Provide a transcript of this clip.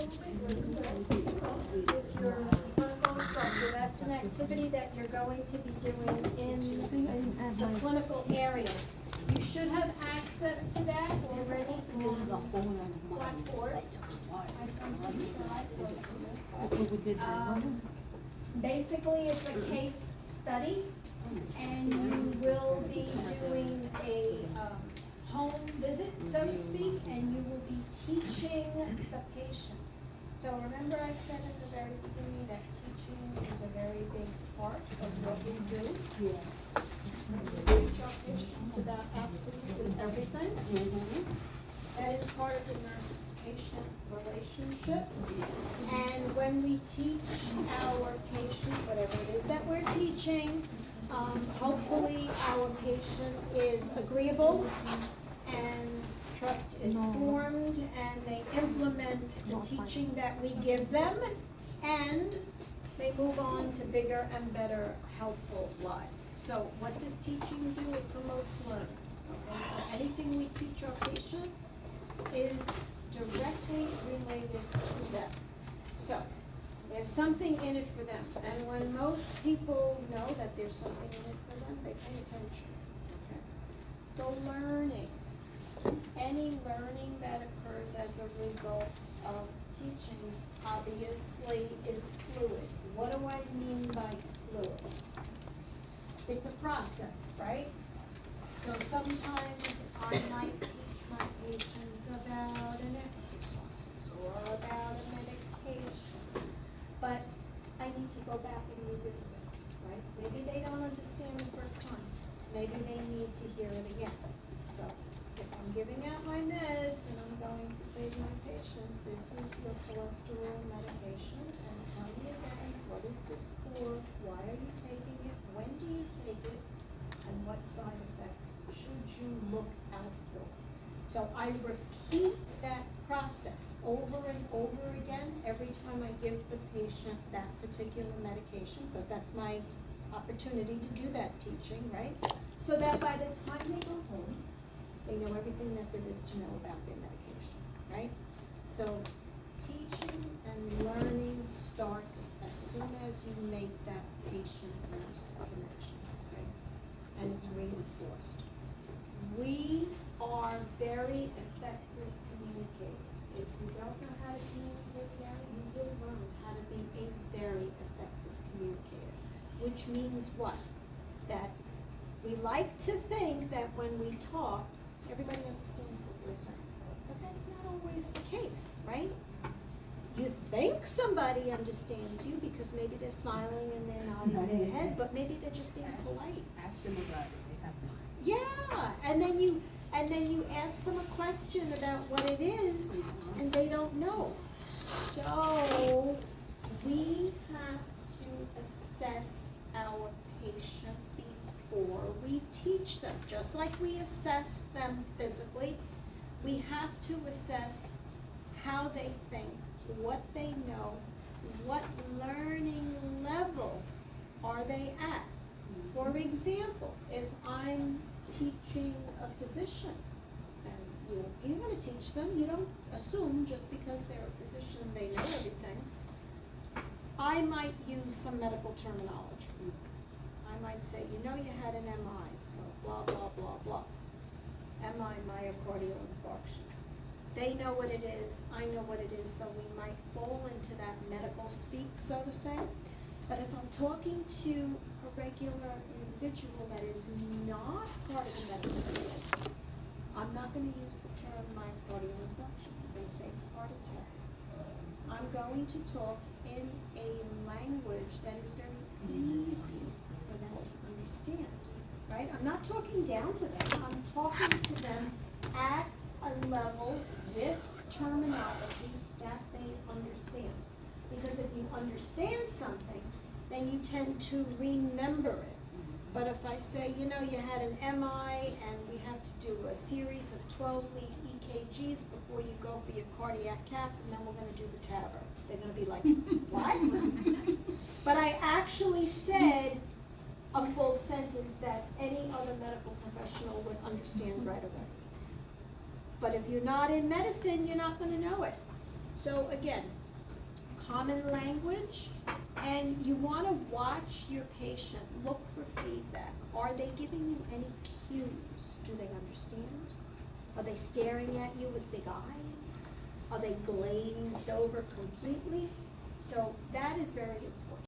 With your clinical instructor, that's an activity that you're going to be doing in the clinical area. You should have access to that already on Blackboard. Basically, it's a case study, and you will be doing a home visit, so to speak, and you will be teaching the patient. So remember I said in the very beginning that teaching is a very big part of what we do. Yeah. We teach our patients about absolutely everything. That is part of the nurse-patient relationship. And when we teach our patients, whatever it is that we're teaching, hopefully our patient is agreeable and trust is formed and they implement the teaching that we give them and they move on to bigger and better helpful lives. So what does teaching do? It promotes learning. Okay, so anything we teach our patient is directly related to them. So there's something in it for them. And when most people know that there's something in it for them, they pay attention. Okay? So learning. Any learning that occurs as a result of teaching obviously is fluid. What do I mean by fluid? It's a process, right? So sometimes I might teach my patient about an exercise or about a medication, but I need to go back and revisit it, right? Maybe they don't understand the first time. Maybe they need to hear it again. So if I'm giving out my meds and I'm going to say to my patient, this is your cholesterol medication, and tell me again, what is this for? Why are you taking it? When do you take it? And what side effects should you look out for? So I repeat that process over and over again every time I give the patient that particular medication, because that's my opportunity to do that teaching, right? So that by the time they go home, they know everything that there is to know about their medication, right? So teaching and learning starts as soon as you make that patient-nurse connection, okay? And it's reinforced. We are very effective communicators. If you don't know how to communicate yet, you will learn how to be a very effective communicator, which means what? That we like to think that when we talk, everybody understands what we're saying, but that's not always the case, right? You think somebody understands you because maybe they're smiling and they're nodding their head, but maybe they're just being polite. Yeah, and then you ask them a question about what it is, and they don't know. So we have to assess our patient before we teach them. Just like we assess them physically, we have to assess how they think, what they know, what learning level are they at. For example, if I'm teaching a physician, and you're going to teach them, you don't assume just because they're a physician they know everything. I might use some medical terminology. I might say, you know you had an MI, so blah, blah, blah, blah. MI, myocardial infarction. They know what it is, I know what it is, so we might fall into that medical speak, so to say. But if I'm talking to a regular individual that is not part of the medical field, I'm not going to use the term myocardial infarction. I'm going to say heart attack. I'm going to talk in a language that is very easy for them to understand, right? I'm not talking down to them. I'm talking to them at a level with terminology that they understand. Because if you understand something, then you tend to remember it. But if I say, you know, you had an MI and we have to do a series of 12-lead EKGs before you go for your cardiac cath, and then we're going to do the TAVR. They're going to be like, what? But I actually said a full sentence that any other medical professional would understand right away. But if you're not in medicine, you're not going to know it. So again, common language, and you want to watch your patient, look for feedback. Are they giving you any cues? Do they understand? Are they staring at you with big eyes? Are they glazed over completely? So that is very important.